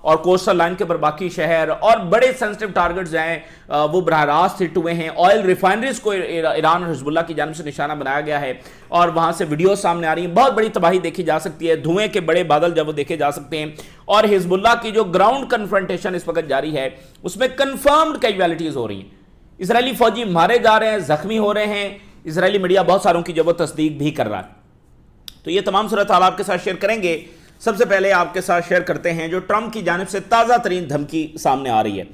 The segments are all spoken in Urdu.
اور کوسٹل لائن کے پر باقی شہر اور بڑے سینسٹیو ٹارگٹز ہیں وہ براہ راست ہٹ ہوئے ہیں. آئل ریفائنریز کو ایران اور حزب اللہ کی جانب سے نشانہ بنایا گیا ہے اور وہاں سے ویڈیوز سامنے آ رہی ہیں. بہت بڑی تباہی دیکھی جا سکتی ہے, دھوئیں کے بڑے بادل جب وہ دیکھے جا سکتے ہیں. اور حزب اللہ کی جو گراؤنڈ کنفرنٹیشن اس وقت جاری ہے اس میں کنفرمڈ کیجویلٹیز ہو رہی ہیں. اسرائیلی فوجی مارے جا رہے ہیں, زخمی ہو رہے ہیں. اسرائیلی میڈیا بہت ساروں کی جو وہ تصدیق بھی کر رہا ہے. تو یہ تمام صورتحال آپ کے ساتھ شیئر کریں گے. سب سے پہلے آپ کے ساتھ شیئر کرتے ہیں جو ٹرمپ کی جانب سے تازہ ترین دھمکی سامنے آ رہی ہے.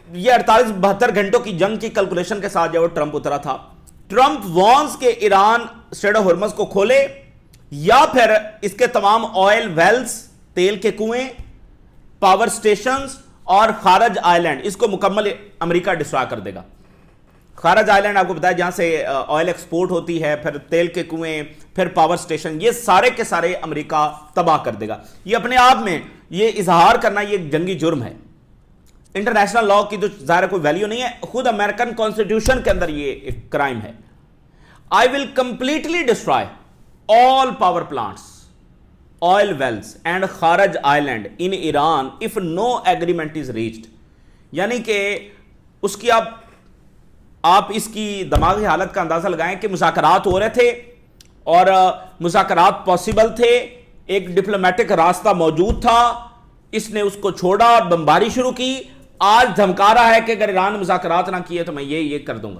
یہ 48-72 گھنٹوں کی جنگ کی کیلکولیشن کے ساتھ جو ٹرمپ اترا تھا. ٹرمپ وانس کے ایران اسٹریٹ آف ہرمز کو کھولے یا پھر اس کے تمام آئل ویلز, تیل کے کنویں, پاور سٹیشنز اور خارج آئلینڈ اس کو مکمل امریکہ ڈسٹرائے کر دے گا. خارج آئلینڈ آپ کو بتایا جہاں سے آئل ایکسپورٹ ہوتی ہے, پھر تیل کے کنویں, پھر پاور سٹیشن, یہ سارے کے سارے امریکہ تباہ کر دے گا. یہ اپنے آپ میں یہ اظہار کرنا یہ ایک جنگی جرم ہے. انٹرنیشنل لاء کی تو ظاہر کوئی ویلیو نہیں ہے, خود امریکن کانسٹیٹیوشن کے اندر یہ ایک کرائم ہے. I will completely destroy all power plants, oil wells and Kharaj Island in Iran if no agreement is reached. یعنی کہ اس کی آپ اس کی دماغی حالت کا اندازہ لگائیں کہ مذاکرات ہو رہے تھے اور مذاکرات پاسبل تھے, ایک ڈپلومیٹک راستہ موجود تھا, اس نے اس کو چھوڑا اور بمباری شروع کی. آج دھمکا رہا ہے کہ اگر ایران نے مذاکرات نہ کیے تو میں یہ کر دوں گا,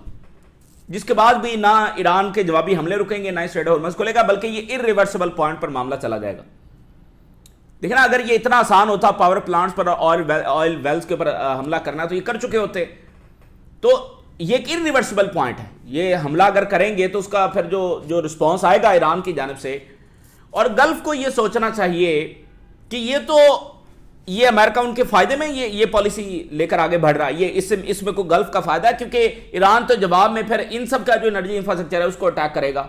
جس کے بعد بھی نہ ایران کے جوابی حملے رکیں گے, نہ اسٹریٹ آف ہرمز کھلے گا, بلکہ یہ irreversible پوائنٹ پر معاملہ چلا جائے گا. دیکھیں نا, اگر یہ اتنا آسان ہوتا پاور پلانٹس پر آئل ویلز کے اوپر حملہ کرنا تو یہ کر چکے ہوتے. تو یہ ایک irreversible پوائنٹ ہے. یہ حملہ اگر کریں گے تو اس کا پھر جو رسپانس آئے گا ایران کی جانب سے, اور گلف کو یہ سوچنا چاہیے کہ یہ امریکہ ان کے فائدے میں یہ پالیسی لے کر آگے بڑھ رہا ہے. یہ اس میں کوئی گلف کا فائدہ ہے, کیونکہ ایران تو جواب میں پھر ان سب کا جو انرجی انفراسٹرکچر ہے اس کو اٹیک کرے گا,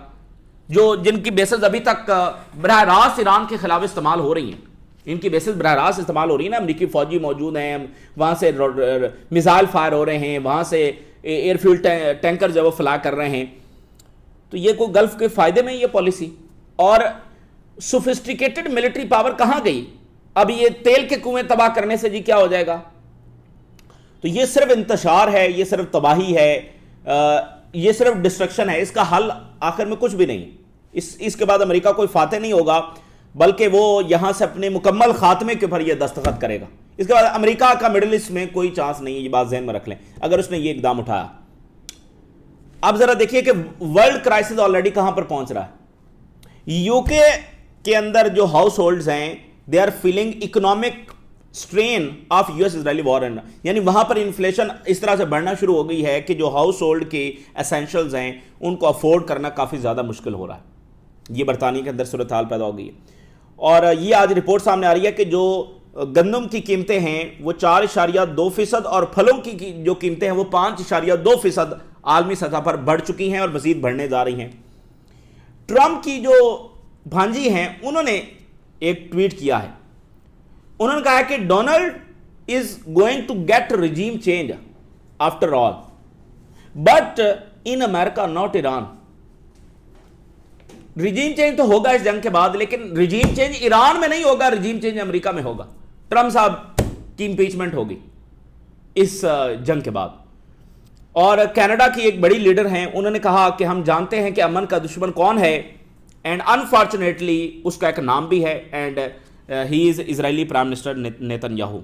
جن کی بیسز ابھی تک براہ راست ایران کے خلاف استعمال ہو رہی ہیں. ان کی بیسز براہ راست استعمال ہو رہی ہیں نا, امریکی فوجی موجود ہیں, وہاں سے میزائل فائر ہو رہے ہیں, وہاں سے ایئر فیول ٹینکر جو وہ فلائی کر رہے ہیں. تو یہ کوئی گلف کے فائدے میں یہ پالیسی. اور سوفسٹیکیٹڈ ملٹری پاور کہاں گئی؟ اب یہ تیل کے کنویں تباہ کرنے سے جی کیا ہو جائے گا؟ تو یہ صرف انتشار ہے, یہ صرف تباہی ہے, یہ صرف ڈسٹرکشن ہے. اس کا حل آخر میں کچھ بھی نہیں. اس کے بعد امریکہ کوئی فاتح نہیں ہوگا, بلکہ وہ یہاں سے اپنے مکمل خاتمے کے اوپر یہ دستخط کرے گا. اس کے بعد امریکہ کا مڈل ایسٹ میں کوئی چانس نہیں ہے, یہ بات ذہن میں رکھ لیں اگر اس نے یہ اقدام اٹھایا. اب ذرا دیکھیے کہ ورلڈ کرائسس آلریڈی کہاں پر پہنچ رہا ہے. یو کے اندر جو ہاؤس ہولڈز ہیں they are feeling economic strain of US-Israeli war, یعنی وہاں پر انفلیشن اس طرح سے بڑھنا شروع ہو گئی ہے کہ جو ہاؤس ہولڈ کے اسینشلز ہیں ان کو افورڈ کرنا کافی زیادہ مشکل ہو رہا ہے. یہ برطانیہ کے اندر صورتحال پیدا ہو گئی ہے. اور یہ آج رپورٹ سامنے آ رہی ہے کہ جو گندم کی قیمتیں ہیں وہ 4.2% اور پھلوں کی جو قیمتیں ہیں وہ 5.2% عالمی سطح پر بڑھ چکی ہیں اور مزید بڑھنے جا رہی ہیں. ٹرمپ کی جو بھانجی ہیں انہوں نے ایک ٹویٹ کیا ہے. انہوں نے کہا ہے کہ Donald is going to get regime change after all, but in America not Iran. Regime change تو ہوگا اس جنگ کے بعد, لیکن ریجیم چینج ایران میں نہیں ہوگا, ریجیم چینج امریکہ میں ہوگا. ٹرمپ صاحب کی امپیچمنٹ ہوگی اس جنگ کے بعد. اور کینیڈا کی ایک بڑی لیڈر ہیں, انہوں نے کہا کہ ہم جانتے ہیں کہ امن کا دشمن کون ہے, اینڈ انفارچونیٹلی اس کا ایک نام بھی ہے, and he is Israeli prime minister Nitin Yahoo.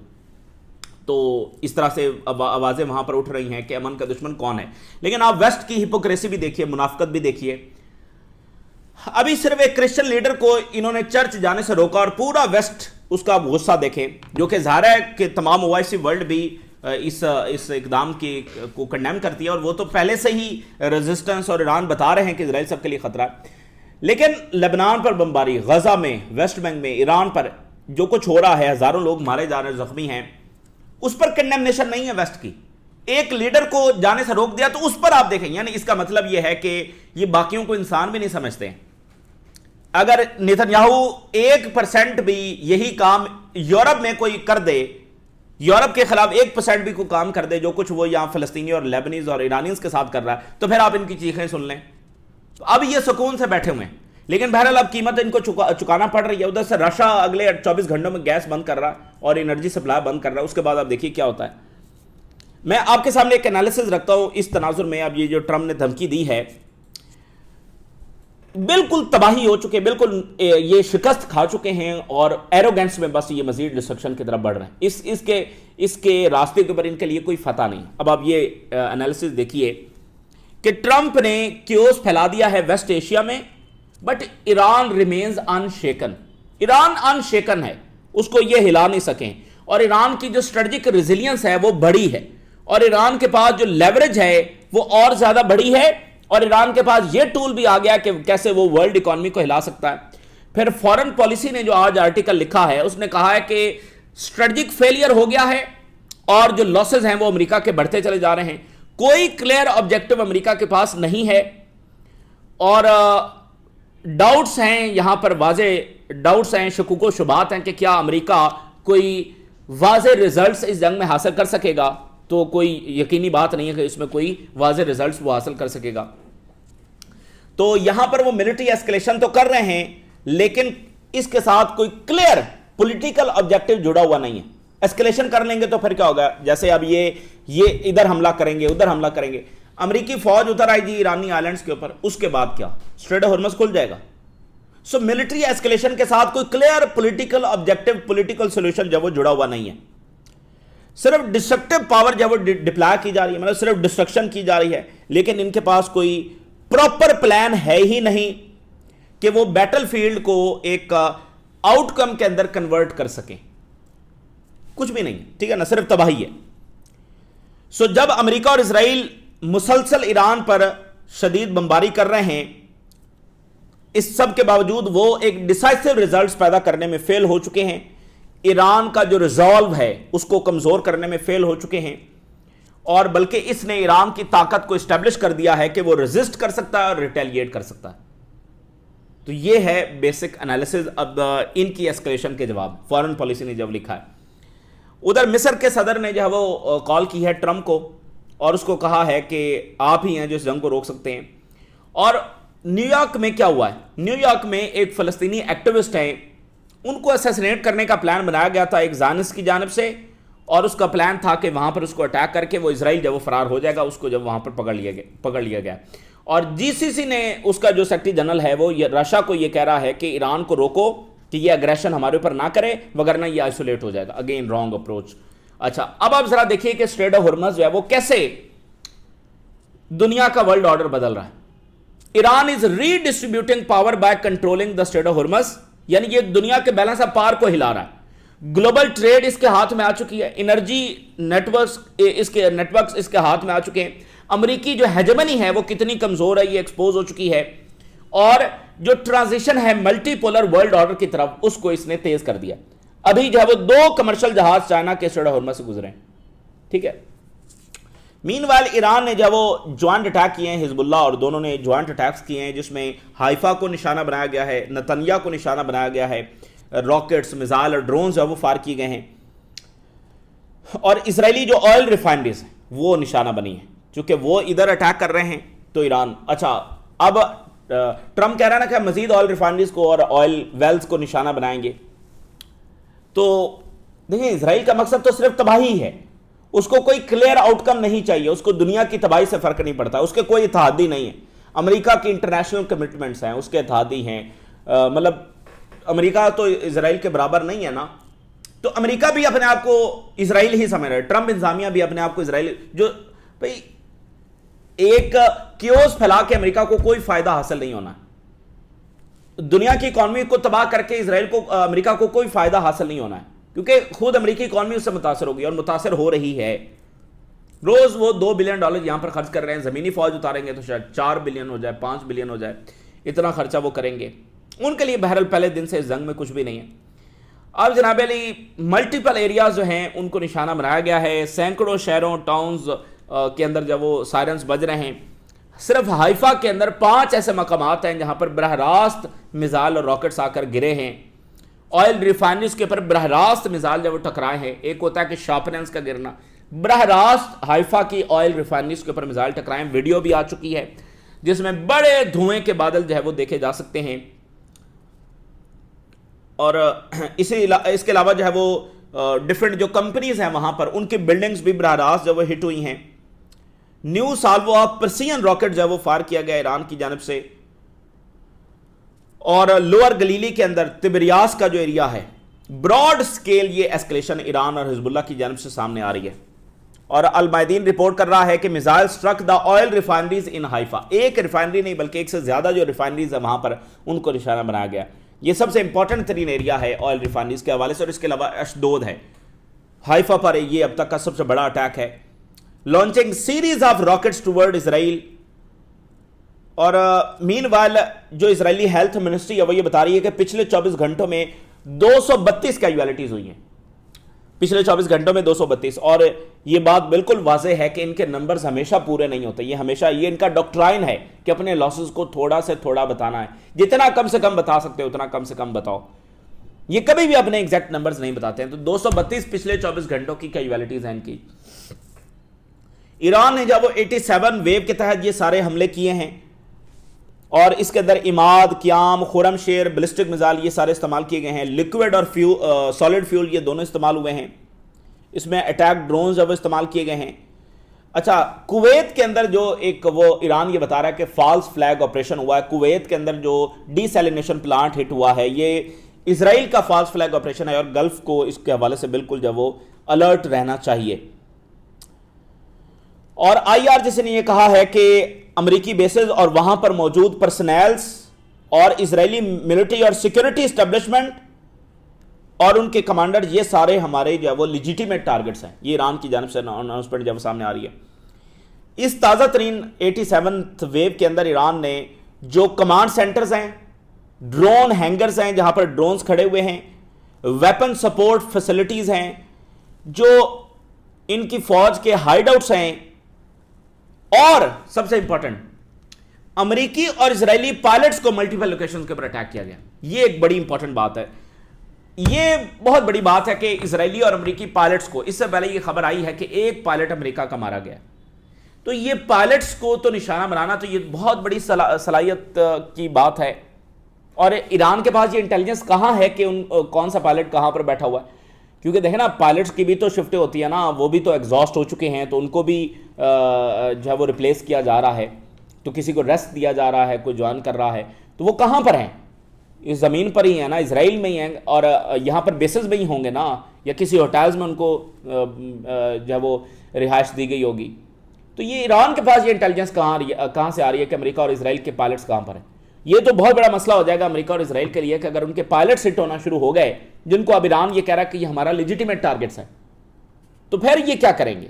تو اس طرح سے آوازیں وہاں پر اٹھ رہی ہیں کہ امن کا دشمن کون ہے. لیکن آپ ویسٹ کی ہپوکریسی بھی دیکھیے, منافقت بھی دیکھیے. ابھی صرف ایک کرسچن لیڈر کو انہوں نے چرچ جانے سے روکا اور پورا ویسٹ اس کا غصہ دیکھیں, جو کہ ظاہر ہے کہ تمام اوائسی ورلڈ بھی اس اقدام کو کنڈیم کرتی ہے, اور وہ تو پہلے سے ہی ریزسٹنس اور ایران بتا رہے ہیں کہ اسرائیل سب کے لیے خطرہ ہے. لیکن لبنان پر بمباری, غزہ میں, ویسٹ بینک میں, ایران پر جو کچھ ہو رہا ہے, ہزاروں لوگ مارے جا رہے ہیں, زخمی ہیں, اس پر کنڈیمنیشن نہیں ہے ویسٹ کی. ایک لیڈر کو جانے سے روک دیا تو اس پر آپ دیکھیں, یعنی اس کا مطلب یہ ہے کہ یہ باقیوں کو انسان بھی نہیں سمجھتے ہیں. اگر نیتن یاہو 1% بھی یہی کام یورپ میں کوئی کر دے, یورپ کے خلاف 1% بھی کوئی کام کر دے جو کچھ وہ یہاں فلسطینی اور لیبنیز اور ایرانیز کے ساتھ کر رہا ہے, تو پھر آپ ان کی چیخیں سن لیں. تو اب یہ سکون سے بیٹھے ہوئے ہیں. لیکن بہرحال اب قیمت ان کو چکانا پڑ رہی ہے. ادھر سے رشیا اگلے 24 گھنٹوں میں گیس بند کر رہا اور انرجی سپلائی بند کر رہا ہے. اس کے بعد آپ دیکھیے کیا ہوتا ہے. میں آپ کے سامنے ایک انالیسز رکھتا ہوں اس تناظر میں. اب یہ جو ٹرمپ نے دھمکی دی ہے, بالکل تباہی ہو چکے, بالکل یہ شکست کھا چکے ہیں اور ایروگینس میں بس یہ مزید ڈسٹرکشن کی طرف بڑھ رہے ہیں. اس کے راستے کے اوپر ان کے لیے کوئی فتح نہیں. اب آپ یہ انالیسز دیکھیے کہ ٹرمپ نے کیوس پھیلا دیا ہے ویسٹ ایشیا میں, but Iran remains in shaken. Iran in shaken ہے, اس کو یہ ہلا نہیں سکیں, اور ایران کی جو اسٹریٹجک ریزیلینس ہے وہ بڑی ہے, اور ایران کے پاس جو لیوریج ہے وہ اور زیادہ بڑی ہے, اور ایران کے پاس یہ ٹول بھی آ گیا کہ کیسے وہ ورلڈ اکانومی کو ہلا سکتا ہے. پھر فورن پالیسی نے جو آج آرٹیکل لکھا ہے اس نے کہا ہے کہ اسٹریٹجک فیلئر ہو گیا ہے اور جو لاسز ہیں وہ امریکہ کے بڑھتے چلے جا رہے ہیں. کوئی کلیئر آبجیکٹو امریکہ کے پاس نہیں ہے, اور ڈاؤٹس ہیں یہاں پر, واضح ڈاؤٹس ہیں, شکوک و شبہات ہیں کہ کیا امریکہ کوئی واضح ریزلٹس اس جنگ میں حاصل کر سکے گا. تو کوئی یقینی بات نہیں ہے کہ اس میں کوئی واضح ریزلٹس وہ حاصل کر سکے گا. تو یہاں پر وہ ملٹری ایسکلیشن تو کر رہے ہیں, لیکن اس کے ساتھ کوئی کلیئر پولیٹیکل آبجیکٹو جڑا ہوا نہیں ہے. ایسکلیشن کر لیں گے تو پھر کیا ہوگا, جیسے اب یہ ادھر حملہ کریں گے, ادھر حملہ کریں گے, امریکی فوج اتر آئی جی ایرانی آئلینڈز کے اوپر, اس کے بعد کیا, اسٹریٹ آف ہرمز کھل جائے گا. سو ملٹری ایسکلیشن کے ساتھ کوئی clear political objective, political solution جب وہ جڑا ہوا نہیں ہے. صرف ڈسٹرکٹیو پاور جب وہ ڈپلائی کی جا رہی ہے, مطلب صرف ڈسٹرکشن کی جا رہی ہے, لیکن ان کے پاس کوئی پراپر پلان ہے ہی نہیں کہ وہ بیٹل فیلڈ کو ایک آؤٹ کم کے اندر کنورٹ کر سکیں. کچھ بھی نہیں, ٹھیک ہے نا, صرف تباہی ہے. سو جب امریکہ اور اسرائیل مسلسل ایران پر شدید بمباری کر رہے ہیں, اس سب کے باوجود وہ ایک ڈیسائسو ریزلٹس پیدا کرنے میں فیل ہو چکے ہیں. ایران کا جو ریزالو ہے اس کو کمزور کرنے میں فیل ہو چکے ہیں, اور بلکہ اس نے ایران کی طاقت کو اسٹیبلش کر دیا ہے کہ وہ ریزسٹ کر سکتا ہے اور ریٹیلیٹ کر سکتا ہے. تو یہ ہے بیسک انالیسز اب ان کی ایسکلیشن کے جواب. فارن پالیسی نے جب لکھا ہے, ادھر مصر کے صدر نے جو ہے وہ کال کی ہے ٹرمپ کو, اور اس کو کہا ہے کہ آپ ہی ہیں جو اس جنگ کو روک سکتے ہیں. اور نیو یارک میں کیا ہوا ہے, نیو یارک میں ایک فلسطینی ایکٹیوسٹ ہیں, ان کو اسیسینیٹ کرنے کا پلان بنایا گیا تھا ایک زائنسٹ کی جانب سے, اور اس کا پلان تھا کہ وہاں پر اس کو اٹیک کر کے وہ اسرائیل جب وہ فرار ہو جائے گا اس کو جب وہاں پر پکڑ لیا گیا. اور جی سی سی نے, اس کا جو سیکرٹری جنرل ہے وہ رشیا کو یہ کہہ رہا ہے کہ ایران کو روکو کہ یہ اگریشن ہمارے اوپر نہ کرے, وگرنہ یہ آئسولیٹ ہو جائے گا. Again wrong approach. اچھا, اب آپ ذرا دیکھیے کہ اسٹریٹ آف ہرمز جو ہے وہ کیسے دنیا کا ورلڈ آرڈر بدل رہا ہے. Iran is redistributing power by controlling the strait of Hormuz, یعنی یہ دنیا کے بیلنس آف پاور کو ہلا رہا ہے. گلوبل ٹریڈ اس کے ہاتھ میں آ چکی ہے, انرجی نیٹ ورکس اس کے ہاتھ میں آ چکے ہیں. امریکی جو ہیجمنی ہے وہ کتنی کمزور ہے یہ ایکسپوز ہو چکی ہے, اور جو ٹرانزیشن ہے ملٹی پولر ورلڈ آرڈر کی طرف اس کو اس نے تیز کر دیا. ابھی جو ہے وہ 2 کمرشل جہاز چائنا کے اسٹریٹ آف ہرمز سے گزرے ہیں, ٹھیک ہے. مین وائل ایران نے جب وہ جوائنٹ اٹیک کیے ہیں, حزب اللہ اور دونوں نے جوائنٹ اٹیکس کیے ہیں, جس میں حائفہ کو نشانہ بنایا گیا ہے, نتنیا کو نشانہ بنایا گیا ہے, راکٹس, میزائل اور ڈرونز وہ فائر کیے گئے ہیں, اور اسرائیلی جو آئل ریفائنریز ہیں وہ نشانہ بنی ہیں, چونکہ وہ ادھر اٹیک کر رہے ہیں تو ایران. اچھا, اب ٹرمپ کہہ رہا ہے نا کہ مزید آئل ریفائنریز کو اور آئل ویلز کو نشانہ بنائیں گے. تو دیکھیں, اسرائیل کا مقصد تو صرف تباہی ہے, اس کو کوئی کلیئر آؤٹ کم نہیں چاہیے, اس کو دنیا کی تباہی سے فرق نہیں پڑتا, اس کے کوئی اتحادی نہیں ہے. امریکہ کی انٹرنیشنل کمٹمنٹس ہیں, اس کے اتحادی ہیں, مطلب امریکہ تو اسرائیل کے برابر نہیں ہے نا, تو امریکہ بھی اپنے آپ کو اسرائیل ہی سمجھ رہا ہے, ٹرمپ انتظامیہ بھی اپنے آپ کو اسرائیل, جو بھئی ایک کیوس پھیلا کے امریکہ کو کوئی فائدہ حاصل نہیں ہونا ہے. دنیا کی اکانومی کو تباہ کر کے اسرائیل کو, امریکہ کو کوئی فائدہ حاصل نہیں ہونا ہے, کیونکہ خود امریکی اکانومی اس سے متاثر ہوگی اور متاثر ہو رہی ہے. روز وہ $2 بلین یہاں پر خرچ کر رہے ہیں, زمینی فوج اتاریں گے تو شاید 4 بلین ہو جائے, 5 بلین ہو جائے, اتنا خرچہ وہ کریں گے. ان کے لیے بہرحال پہلے دن سے اس جنگ میں کچھ بھی نہیں ہے. اب جناب علی ملٹیپل ایریاز جو ہیں ان کو نشانہ بنایا گیا ہے, سینکڑوں شہروں ٹاؤنز کے اندر جب وہ سائرنز بج رہے ہیں. صرف حائفہ کے اندر 5 ایسے مقامات ہیں جہاں پر براہ راست میزائل اور راکٹس آ کر گرے ہیں. آئل ریفائنریز کے پر براہ راست میزائل جب وہ ٹکرائے ہیں, ایک ہوتا ہے کہ شارپننس کا گرنا, براہ راست حائفہ کی آئل ریفائنریز کے اوپر میزائل ٹکرائے. ویڈیو بھی آ چکی ہے جس میں بڑے دھوئیں کے بادل جو ہے وہ دیکھے جا سکتے ہیں, اور اس کے علاوہ جو ہے وہ ڈفرینٹ جو کمپنیز ہیں وہاں پر ان کی بلڈنگز بھی براہ راست جو وہ ہٹ ہوئی ہیں. New solve of percent rocket جو ہے وہ فائر کیا گیا ایران کی جانب سے. اور لوور گلیلی کے اندر تبریاس کا جو ایریا ہے براڈ سکیل یہ ایسکلیشن ایران اور حزب اللہ کی جانب سے سامنے آ رہی ہے. اور المیدین رپورٹ کر رہا ہے کہ missile citric the oil refineries ان حائفہ. ایک ریفائنری نہیں بلکہ ایک سے زیادہ جو ریفائنریز ہیں وہاں پر ان کو نشانہ بنایا گیا. یہ سب سے امپورٹنٹ ترین ایریا ہے آئل ریفائنریز کے حوالے سے. اور اس کے علاوہ اشدود ہے. حائفہ پر یہ اب تک کا سب سے بڑا اٹیک ہے. Launching series of rockets toward Israel. اور مین وائل جو اسرائیلی ہیلتھ منسٹری ہے وہ یہ بتا رہی ہے کہ پچھلے 24 گھنٹوں میں 232 کیجوالٹیز ہوئی ہیں. پچھلے 24 گھنٹوں میں 232. اور یہ بات بالکل واضح ہے کہ ان کے نمبرز ہمیشہ پورے نہیں ہوتے. یہ ہمیشہ یہ ان کا ڈاکٹرائن ہے کہ اپنے لاسز کو تھوڑا سے تھوڑا بتانا ہے. جتنا کم سے کم بتا سکتے ہو اتنا کم سے کم بتاؤ. یہ کبھی بھی اپنے ایگزیکٹ نمبرز نہیں بتاتے ہیں. تو 232 پچھلے 24 گھنٹوں کی کیجوالٹیز ہیں ان کی. ایران نے جب وہ 87 ویو کے تحت یہ سارے حملے کیے ہیں اور اس کے اندر عماد، قیام، خرم شیر، بلسٹک میزائل یہ سارے استعمال کیے گئے ہیں. لیکوڈ اور سالڈ فیول یہ دونوں استعمال ہوئے ہیں. اس میں اٹیک ڈرونز جب استعمال کیے گئے ہیں. اچھا، کویت کے اندر جو ایک وہ ایران یہ بتا رہا ہے کہ فالس فلیگ آپریشن ہوا ہے. کویت کے اندر جو ڈی سیلینیشن پلانٹ ہٹ ہوا ہے یہ اسرائیل کا فالس فلیگ آپریشن ہے. اور گلف کو اس کے حوالے سے بالکل جو وہ الرٹ رہنا چاہیے. اور آئی آر جیسے نے یہ کہا ہے کہ امریکی بیسز اور وہاں پر موجود پرسنلز اور اسرائیلی ملٹری اور سیکیورٹی اسٹیبلشمنٹ اور ان کے کمانڈر یہ سارے ہمارے جو ہے وہ لیجیٹیمیٹ ٹارگٹس ہیں. یہ ایران کی جانب سے اناؤنسمنٹ جب سامنے آ رہی ہے. اس تازہ ترین 87 ویو کے اندر ایران نے جو کمانڈ سینٹرز ہیں، ڈرون ہینگرز ہیں جہاں پر ڈرونز کھڑے ہوئے ہیں، ویپن سپورٹ فیسلٹیز ہیں، جو ان کی فوج کے ہائیڈ آؤٹس ہیں، اور سب سے امپورٹنٹ امریکی اور اسرائیلی پائلٹس کو ملٹیپل لوکیشنز کے اوپر اٹیک کیا گیا. یہ ایک بڑی امپورٹنٹ بات ہے. یہ بہت بڑی بات ہے کہ اسرائیلی اور امریکی پائلٹس کو، اس سے پہلے یہ خبر آئی ہے کہ ایک پائلٹ امریکہ کا مارا گیا. تو یہ پائلٹس کو تو نشانہ بنانا تو یہ بہت بڑی صلاحیت کی بات ہے. اور ایران کے پاس یہ انٹیلیجنس کہاں ہے کہ کون سا پائلٹ کہاں پر بیٹھا ہوا ہے. کیونکہ دیکھیں نا، پائلٹس کی بھی تو شفٹیں ہوتی ہیں نا، وہ بھی تو ایگزاسٹ ہو چکے ہیں، تو ان کو بھی جو ہے وہ ریپلیس کیا جا رہا ہے. تو کسی کو ریسٹ دیا جا رہا ہے، کوئی جوائن کر رہا ہے. تو وہ کہاں پر ہیں؟ اس زمین پر ہی ہیں نا، اسرائیل میں ہی ہیں. اور یہاں پر بیسز میں ہی ہوں گے نا، یا کسی ہوٹلز میں ان کو جو ہے وہ رہائش دی گئی ہوگی. تو یہ ایران کے پاس یہ انٹیلیجنس کہاں سے آ رہی ہے کہ امریکہ اور اسرائیل کے پائلٹس کہاں پر ہیں؟ یہ تو بہت بڑا مسئلہ ہو جائے گا امریکہ اور اسرائیل کے لیے کہ اگر ان کے پائلٹس ہٹ ہونا شروع ہو گئے، جن کو اب ایران یہ کہہ رہا ہے کہ یہ ہمارا لیجیٹیمیٹ ٹارگٹس ہے، تو پھر یہ کیا کریں گے؟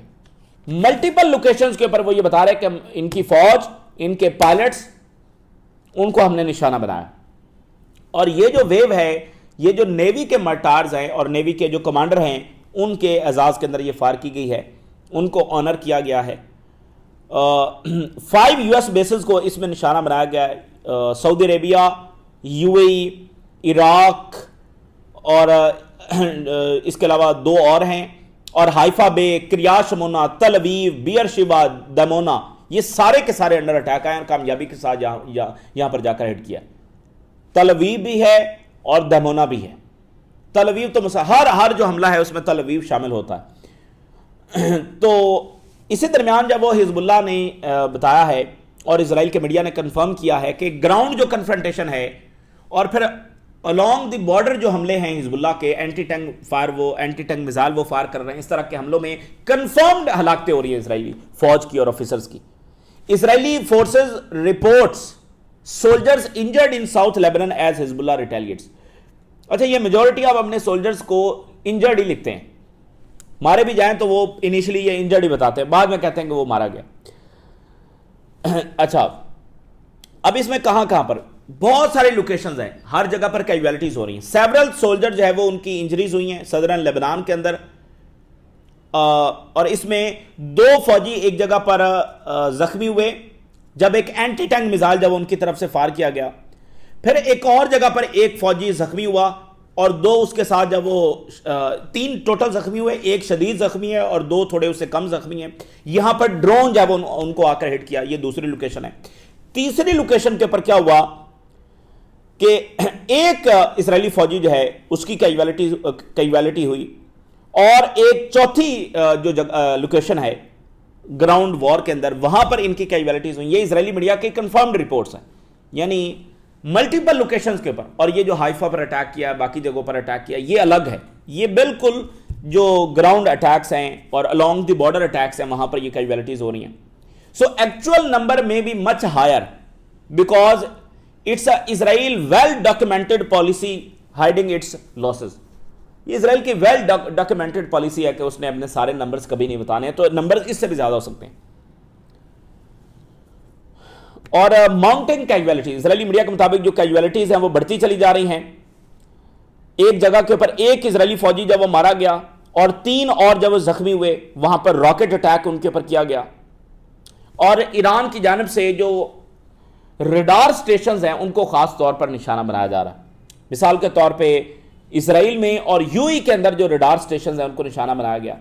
ملٹیپل لوکیشنز کے اوپر وہ یہ بتا رہے کہ ان کی فوج، ان کے پائلٹس، ان کو ہم نے نشانہ بنایا. اور یہ جو ویو ہے، یہ جو نیوی کے مرٹارز ہیں اور نیوی کے جو کمانڈر ہیں ان کے اعزاز کے اندر یہ فائر کی گئی ہے. ان کو آنر کیا گیا ہے. 5 US بیسز کو اس میں نشانہ بنایا گیا ہے. سعودی عربیہ، UAE، عراق، اور اس کے علاوہ 2 اور ہیں. اور حائفہ بے، کریات شمونا، تل ابیب، بیئر شیبا، دمونا، یہ سارے کے سارے انڈر اٹیک آئے ہیں. کامیابی کے ساتھ یہاں پر جا کر ہٹ کیا. تل ابیب بھی ہے اور دمونا بھی ہے. تل ابیب تو ہر جو حملہ ہے اس میں تل ابیب شامل ہوتا ہے. تو اسی درمیان جب وہ حزب اللہ نے بتایا ہے اور اسرائیل کے میڈیا نے کنفرم کیا ہے کہ گراؤنڈ جو کنفرنٹیشن ہے اور پھر along دی بارڈر جو حملے ہیں حزب اللہ کے، اینٹی ٹینک میزائل وہ فائر کر رہے ہیں. اس طرح کے حملوں میں کنفرمڈ ہلاکتیں ہو رہی ہیں اسرائیلی فوج کی اور آفیسرز کی. Israeli forces reports soldiers injured in south Lebanon as Hezbollah ریٹیلیٹس. اچھا، یہ میجورٹی اب اپنے سولجرز کو انجرڈ ہی لکھتے ہیں. مارے بھی جائیں تو وہ انیشلی یہ انجرڈ ہی بتاتے ہیں، بعد میں کہتے ہیں کہ وہ مارا گیا. اچھا، اب اس میں کہاں پر بہت سارے لوکیشنز ہیں، ہر جگہ پر کیجوالٹیز ہو رہی ہیں. سیورل سولجر جو ہے وہ ان کی انجریز ہوئی ہیں صدرن لیبنان کے اندر. اور اس میں 2 فوجی ایک جگہ پر زخمی ہوئے جب ایک اینٹی ٹینک میزائل جب ان کی طرف سے فائر کیا گیا. پھر ایک اور جگہ پر ایک فوجی زخمی ہوا اور 2 اس کے ساتھ جب وہ 3 ٹوٹل زخمی ہوئے. ایک شدید زخمی ہے اور 2 تھوڑے اس سے کم زخمی ہیں. یہاں پر ڈرون جب ان کو آ کر ہٹ کیا. یہ دوسری لوکیشن ہے. تیسری لوکیشن کے اوپر کیا ہوا کہ ایک اسرائیلی فوجی جو ہے اس کی کیجویلٹی ہوئی، اور ایک چوتھی جو لوکیشن ہے گراؤنڈ وار کے اندر، وہاں پر ان کی کیجویلٹیز ہوئی. یہ اسرائیلی میڈیا کے کنفرمڈ رپورٹس ہیں، یعنی ملٹیپل لوکیشنز کے اوپر. اور یہ جو ہائفا پر اٹیک کیا، باقی جگہوں پر اٹیک کیا، یہ الگ ہے. یہ بالکل جو گراؤنڈ اٹیکس ہیں اور along دی بارڈر اٹیکس ہیں، وہاں پر یہ کیجویلٹیز ہو رہی ہیں. سو ایکچوئل نمبر میں be much higher because it's Israel well documented policy hiding its losses. یہ اسرائیل کی ویل ڈاکومنٹڈ پالیسی ہے کہ اس نے اپنے سارے نمبرز کبھی نہیں بتانے ہیں، تو نمبرز اس سے بھی زیادہ ہو سکتے ہیں. اور ماؤنٹنگ کیجویلٹیز، اسرائیلی میڈیا کے مطابق جو کیجویلٹیز ہیں وہ بڑھتی چلی جا رہی ہیں. ایک جگہ کے اوپر ایک اسرائیلی فوجی جب وہ مارا گیا اور 3 اور جب وہ زخمی ہوئے، وہاں پر راکٹ اٹیک ان کے اوپر کیا گیا. اور ایران کی جانب سے جو ریڈار سٹیشنز ہیں ان کو خاص طور پر نشانہ بنایا جا رہا ہے. مثال کے طور پہ اسرائیل میں اور یو ای کے اندر جو ریڈار سٹیشنز ہیں ان کو نشانہ بنایا گیا.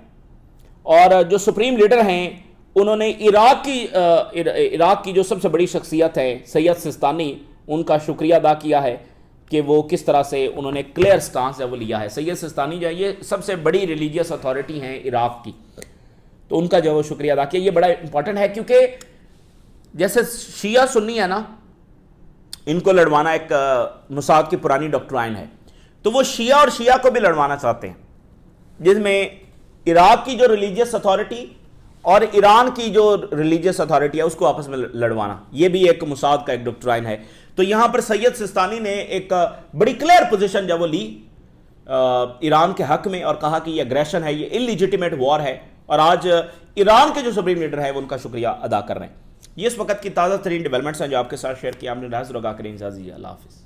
اور جو سپریم لیڈر ہیں انہوں نے عراق کی جو سب سے بڑی شخصیت ہے سید سستانی، ان کا شکریہ ادا کیا ہے کہ وہ کس طرح سے انہوں نے کلیئر سٹانس ہے وہ لیا ہے. سید سستانی جو ہے یہ سب سے بڑی ریلیجیس اتھارٹی ہیں عراق کی، تو ان کا جو وہ شکریہ ادا کیا. یہ بڑا امپورٹنٹ ہے کیونکہ جیسے شیعہ سنی ہے نا، ان کو لڑوانا ایک موساد کی پرانی ڈاکٹرائن ہے، تو وہ شیعہ اور شیعہ کو بھی لڑوانا چاہتے ہیں، جس میں عراق کی جو ریلیجیس اتھارٹی اور ایران کی جو ریلیجیس اتھارٹی ہے اس کو آپس میں لڑوانا. یہ بھی ایک موساد کا ایک ڈاکٹرائن ہے. تو یہاں پر سید سستانی نے ایک بڑی کلیئر پوزیشن جب وہ لی ایران کے حق میں، اور کہا کہ یہ اگریشن ہے، یہ انلیجیٹیمیٹ وار ہے. اور آج ایران کے جو سپریم لیڈر ہے وہ ان کا شکریہ ادا کر رہے ہیں. یہ اس وقت کی تازہ ترین ڈیولپمنٹس ہیں جو آپ کے ساتھ شیئر کیا ہم نے. اللہ حافظ.